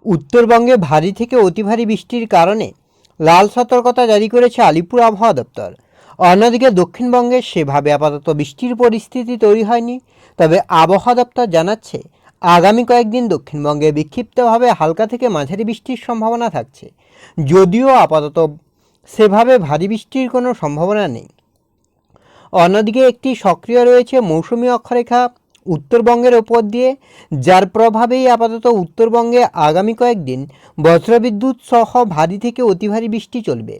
উত্তরবঙ্গে ভারী থেকে অতি ভারী বৃষ্টির কারণে লাল সতর্কতা জারি করেছে আলিপুর আবহাওয়া দপ্তর। অন্যদিকে দক্ষিণবঙ্গে সেভাবে আপাতত বৃষ্টির পরিস্থিতি তৈরি হয়নি, তবে আবহাওয়া দপ্তর জানাচ্ছে আগামী কয়েকদিন দক্ষিণবঙ্গে বিক্ষিপ্তভাবে হালকা থেকে মাঝারি বৃষ্টির সম্ভাবনা থাকছে, যদিও আপাতত সেভাবে ভারী বৃষ্টির কোনো সম্ভাবনা নেই। অন্যদিকে একটি সক্রিয় রয়েছে মৌসুমি অক্ষরেখা উত্তরবঙ্গের ওপর দিয়ে, যার প্রভাবেই আপাতত উত্তরবঙ্গে আগামী কয়েকদিন বজ্রবিদ্যুৎ সহ ভারী থেকে অতি ভারী বৃষ্টি চলবে।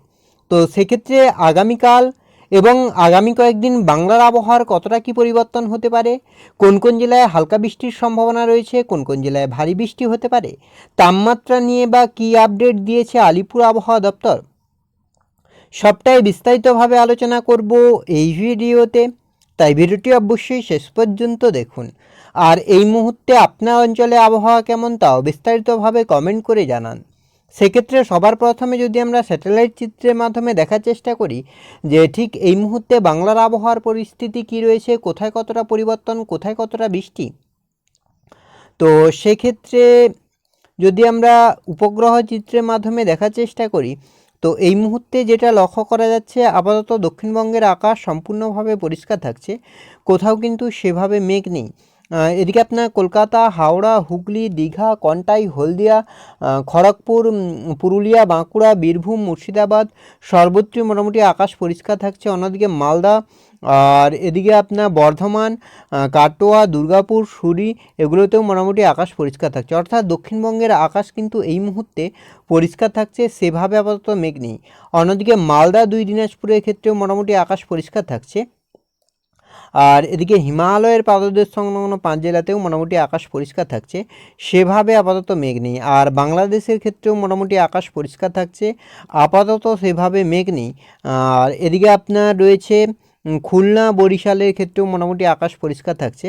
তো সেক্ষেত্রে আগামীকাল এবং আগামী কয়েকদিন বাংলার আবহাওয়ার কতটা কী পরিবর্তন হতে পারে, কোন কোন জেলায় হালকা বৃষ্টির সম্ভাবনা রয়েছে, কোন কোন জেলায় ভারী বৃষ্টি হতে পারে, তাপমাত্রা নিয়ে বা কী আপডেট দিয়েছে আলিপুর আবহাওয়া দপ্তর, সবটাই বিস্তারিতভাবে আলোচনা করব এই ভিডিওতে। তাই ভিডিওটি অবশ্যই শেষ পর্যন্ত দেখুন। আর এই মুহূর্তে আপনার অঞ্চলে আবহাওয়া কেমন তাও বিস্তারিতভাবে কমেন্ট করে জানান। সেক্ষেত্রে সবার প্রথমে যদি আমরা স্যাটেলাইট চিত্রের মাধ্যমে দেখার চেষ্টা করি যে ঠিক এই মুহূর্তে বাংলার আবহাওয়ার পরিস্থিতি কী রয়েছে, কোথায় কতটা পরিবর্তন, কোথায় কতটা বৃষ্টি, তো সেক্ষেত্রে যদি আমরা উপগ্রহ চিত্রের মাধ্যমে দেখার চেষ্টা করি, তো এই মুহূর্তে যেটা লক্ষ্য করা যাচ্ছে আপাতত দক্ষিণবঙ্গের আকাশ সম্পূর্ণভাবে পরিষ্কার থাকছে, কোথাও কিন্তু সেভাবে মেঘ নেই। এদিকে আপনার কলকাতা, হাওড়া, হুগলি, দীঘা, কন্টাই, হলদিয়া, খড়গপুর, পুরুলিয়া, বাঁকুড়া, বীরভূম, মুর্শিদাবাদ সর্বত্রই মোটামুটি আকাশ পরিষ্কার থাকছে। অন্যদিকে মালদা আর এদিকে আপনার বর্ধমান, কাটোয়া, দুর্গাপুর, সুরি এগুলোতেও মোটামুটি আকাশ পরিষ্কার থাকছে। অর্থাৎ দক্ষিণবঙ্গের আকাশ কিন্তু এই মুহূর্তে পরিষ্কার থাকছে, সেভাবে আপাতত মেঘ নেই। অন্যদিকে মালদা, দুই দিনাজপুরের ক্ষেত্রেও মোটামুটি আকাশ পরিষ্কার থাকছে। আর এদিকে হিমালয়ের পাদদেশ সংলগ্ন 5 জেলাতেও মোটামুটি আকাশ পরিষ্কার থাকছে, সেভাবে আপাতত মেঘ নেই। আর বাংলাদেশের ক্ষেত্রেও মোটামুটি আকাশ পরিষ্কার থাকছে, আপাতত সেভাবে মেঘ নেই। আর এদিকে আপনার রয়েছে খুলনা, বরিশালের ক্ষেত্রেও মোটামুটি আকাশ পরিষ্কার থাকছে,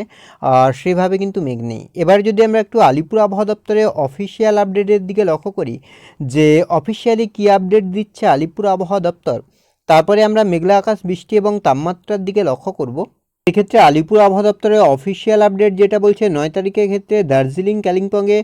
আর সেভাবে কিন্তু মেঘ নেই। এবার যদি আমরা একটু আলিপুর আবহাওয়া দপ্তরের অফিসিয়াল আপডেটের দিকে লক্ষ্য করি যে অফিসিয়ালি কী আপডেট দিচ্ছে আলিপুর আবহাওয়া দপ্তর, তারপরে আমরা মেঘলা আকাশ, বৃষ্টি এবং তাপমাত্রার দিকে লক্ষ্য করব। এক্ষেত্রে আলিপুর আবহাওয়া দপ্তরের অফিসিয়াল আপডেট যেটা বলছে 9 তারিখের ক্ষেত্রে দার্জিলিং, কালিম্পংয়ে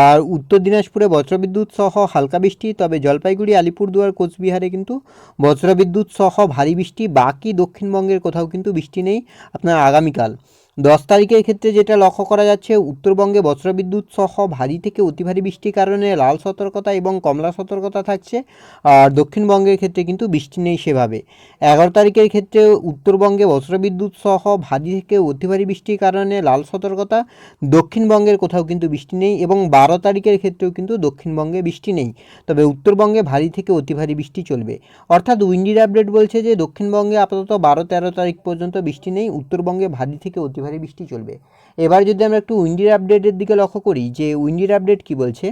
আর উত্তর দিনাজপুরে বজ্রবিদ্যুৎ সহ হালকা বৃষ্টি, তবে জলপাইগুড়ি, আলিপুরদুয়ার, কোচবিহারে কিন্তু বজ্রবিদ্যুৎ সহ ভারী বৃষ্টি। বাকি দক্ষিণবঙ্গের কোথাও কিন্তু বৃষ্টি নেই আপনার আগামীকাল। 10 তারিখের ক্ষেত্রে যেটা লক্ষ্য করা যাচ্ছে উত্তরবঙ্গে বজ্রবিদ্যুৎ সহ ভারী থেকে অতি ভারী বৃষ্টির কারণে লাল সতর্কতা এবং কমলা সতর্কতা থাকছে, আর দক্ষিণবঙ্গের ক্ষেত্রে কিন্তু বৃষ্টি নেই সেভাবে। 11 তারিখের ক্ষেত্রে উত্তরবঙ্গে বজ্রবিদ্যুৎ সহ ভারী থেকে অতি ভারী বৃষ্টির কারণে লাল সতর্কতা, দক্ষিণবঙ্গের কোথাও কিন্তু বৃষ্টি নেই। এবং 12 তারিখের ক্ষেত্রেও কিন্তু দক্ষিণবঙ্গে বৃষ্টি নেই, তবে উত্তরবঙ্গে ভারী থেকে অতি ভারী বৃষ্টি চলবে। অর্থাৎ উইন্ডির আপডেট বলছে যে দক্ষিণবঙ্গে আপাতত 12-13 তারিখ পর্যন্ত বৃষ্টি নেই, উত্তরবঙ্গে ভারী থেকে অতি ভারী বৃষ্টি চলবে। এবার যদি আমরা একটু উইন্ডির আপডেটের দিকে লক্ষ্য করি যে উইন্ডির আপডেট কি বলছে,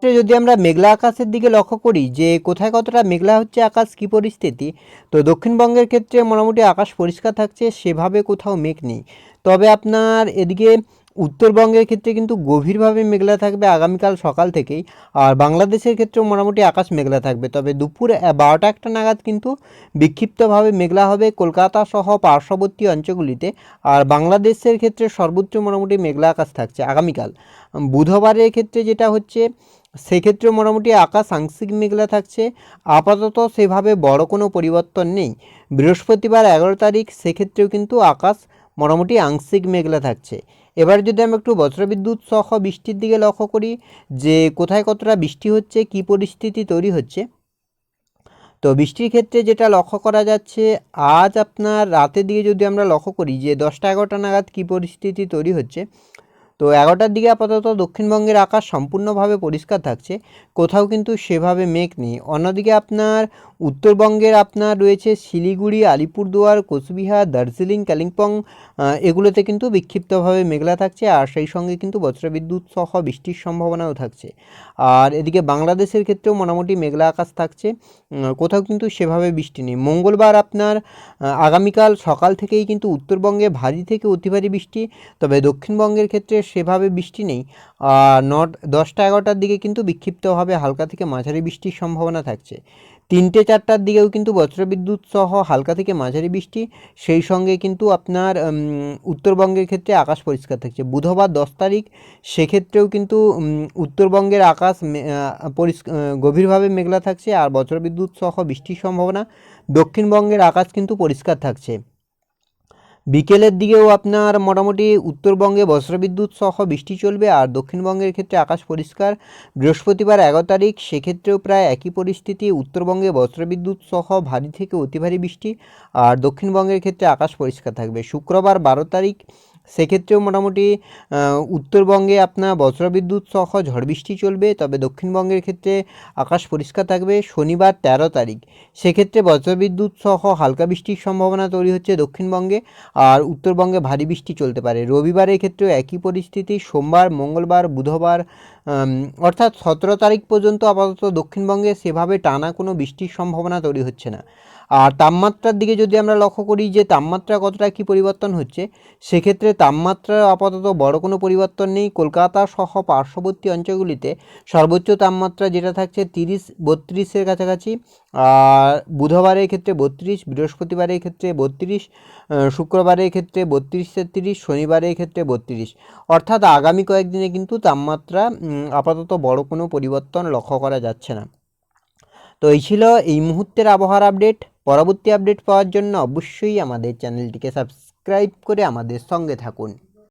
যদি আমরা মেঘলা আকাশের দিকে লক্ষ্য করি যে কোথায় কতটা মেঘলা হচ্ছে আকাশ, কী পরিস্থিতি, তো দক্ষিণবঙ্গের ক্ষেত্রে মোটামুটি আকাশ পরিষ্কার থাকছে, সেভাবে কোথাও মেঘ নেই। তবে আপনার এদিকে উত্তরবঙ্গের ক্ষেত্রে কিন্তু গভীরভাবে মেঘলা থাকবে আগামীকাল সকাল থেকেই, আর বাংলাদেশের ক্ষেত্রেও মোটামুটি আকাশ মেঘলা থাকবে, তবে দুপুর 12টা-1টা নাগাদ কিন্তু বিক্ষিপ্তভাবে মেঘলা হবে কলকাতা সহ পার্শ্ববর্তী অঞ্চলগুলিতে। আর বাংলাদেশের ক্ষেত্রে সর্বোচ্চ মোটামুটি মেঘলা আকাশ থাকছে আগামীকাল। বুধবারের ক্ষেত্রে যেটা হচ্ছে সেক্ষেত্রে মোটামুটি আকাশ আংশিক মেঘলা থাকছে, আপাতত সেভাবে বড় কোনো পরিবর্তন নেই। বৃহস্পতিবার 11 তারিখ সেক্ষেত্রেও কিন্তু আকাশ মোটামুটি আংশিক মেঘলা থাকছে। এবার যদি আমরা একটু বজ্রবিদ্যুৎ সহ বৃষ্টির দিকে লক্ষ্য করি যে কোথায় কতটা বৃষ্টি হচ্ছে, কী পরিস্থিতি তৈরি হচ্ছে, তো বৃষ্টির ক্ষেত্রে যেটা লক্ষ্য করা যাচ্ছে আজ আপনার রাতের দিকে যদি আমরা লক্ষ্য করি যে 10টা-11টা নাগাদ কী পরিস্থিতি তৈরি হচ্ছে, তো 11টার দিকে আপাতত দক্ষিণবঙ্গের আকাশ সম্পূর্ণভাবে পরিষ্কার থাকছে, কোথাও কিন্তু সেভাবে মেঘ নেই। অন্যদিকে আপনার উত্তরবঙ্গের আপনার রয়েছে শিলিগুড়ি, আলিপুরদুয়ার, কোচবিহার, দার্জিলিং, কালিম্পং এগুলোতে কিন্তু বিক্ষিপ্তভাবে মেঘলা থাকছে, আর সেই সঙ্গে কিন্তু বজ্রবিদ্যুৎ সহ বৃষ্টির সম্ভাবনাও থাকছে। আর এদিকে বাংলাদেশের ক্ষেত্রেও মোটামুটি মেঘলা আকাশ থাকছে, কোথাও কিন্তু সেভাবে বৃষ্টি নেই। মঙ্গলবার আপনার আগামীকাল সকাল থেকেই কিন্তু উত্তরবঙ্গে ভারী থেকে অতি ভারী বৃষ্টি, তবে দক্ষিণবঙ্গের ক্ষেত্রে সেভাবে বৃষ্টি নেই। 10টা-11টার দিকে কিন্তু বিক্ষিপ্তভাবে হালকা থেকে মাঝারি বৃষ্টির সম্ভাবনা থাকছে। 3টে-4টার দিকেও কিন্তু বজ্রবিদ্যুৎ সহ হালকা থেকে মাঝারি বৃষ্টি, সেই সঙ্গে কিন্তু আপনার উত্তরবঙ্গের ক্ষেত্রে আকাশ পরিষ্কার থাকছে। বুধবার 10 তারিখ সেক্ষেত্রেও কিন্তু উত্তরবঙ্গের আকাশ গভীরভাবে মেঘলা থাকছে আর বজ্রবিদ্যুৎ সহ বৃষ্টির সম্ভাবনা। দক্ষিণবঙ্গের আকাশ কিন্তু পরিষ্কার থাকছে। বিকেলের দিকেও আপনার মোটামুটি উত্তরবঙ্গে বজ্রবিদ্যুৎ সহ বৃষ্টি চলবে আর দক্ষিণবঙ্গের ক্ষেত্রে আকাশ পরিষ্কার। বৃহস্পতিবার 11 তারিখ সেক্ষেত্রেও প্রায় একই পরিস্থিতি, উত্তরবঙ্গে বজ্রবিদ্যুৎ সহ ভারী থেকে অতি ভারী বৃষ্টি আর দক্ষিণবঙ্গের ক্ষেত্রে আকাশ পরিষ্কার থাকবে। শুক্রবার 12 তারিখ সেক্ষেত্রেও মোটামুটি উত্তরবঙ্গে আপনার বজ্রবিদ্যুৎ সহ ঝড় বৃষ্টি চলবে, তবে দক্ষিণবঙ্গের ক্ষেত্রে আকাশ পরিষ্কার থাকবে। শনিবার 13 তারিখ সেক্ষেত্রে বজ্রবিদ্যুৎ সহ হালকা বৃষ্টির সম্ভাবনা তৈরি হচ্ছে দক্ষিণবঙ্গে আর উত্তরবঙ্গে ভারী বৃষ্টি চলতে পারে। রবিবারের ক্ষেত্রেও একই পরিস্থিতি। সোমবার, মঙ্গলবার, বুধবার অর্থাৎ 17 তারিখ পর্যন্ত আপাতত দক্ষিণবঙ্গে সেভাবে টানা কোনো বৃষ্টির সম্ভাবনা তৈরি হচ্ছে না। আর তাপমাত্রার দিকে যদি আমরা লক্ষ্য করি যে তাপমাত্রা কতটা কী পরিবর্তন হচ্ছে, সেক্ষেত্রে তাপমাত্রার আপাতত বড় কোনো পরিবর্তন নেই। কলকাতা সহ পার্শ্ববর্তী অঞ্চলগুলিতে সর্বোচ্চ তাপমাত্রা যেটা থাকছে 30-32-এর কাছাকাছি, আর বুধবারের ক্ষেত্রে 32, বৃহস্পতিবারের ক্ষেত্রে 32, শুক্রবারের ক্ষেত্রে 32-33, শনিবারের ক্ষেত্রে 32। অর্থাৎ আগামী কয়েকদিনে কিন্তু তাপমাত্রা আপাতত বড় কোনো পরিবর্তন লক্ষ্য করা যাচ্ছে না। তো এই ছিল এই মুহূর্তের আবহাওয়ার আপডেট। পরবর্তী আপডেট পাওয়ার জন্য অবশ্যই আমাদের চ্যানেলটিকে সাবস্ক্রাইব করে আমাদের সঙ্গে থাকুন।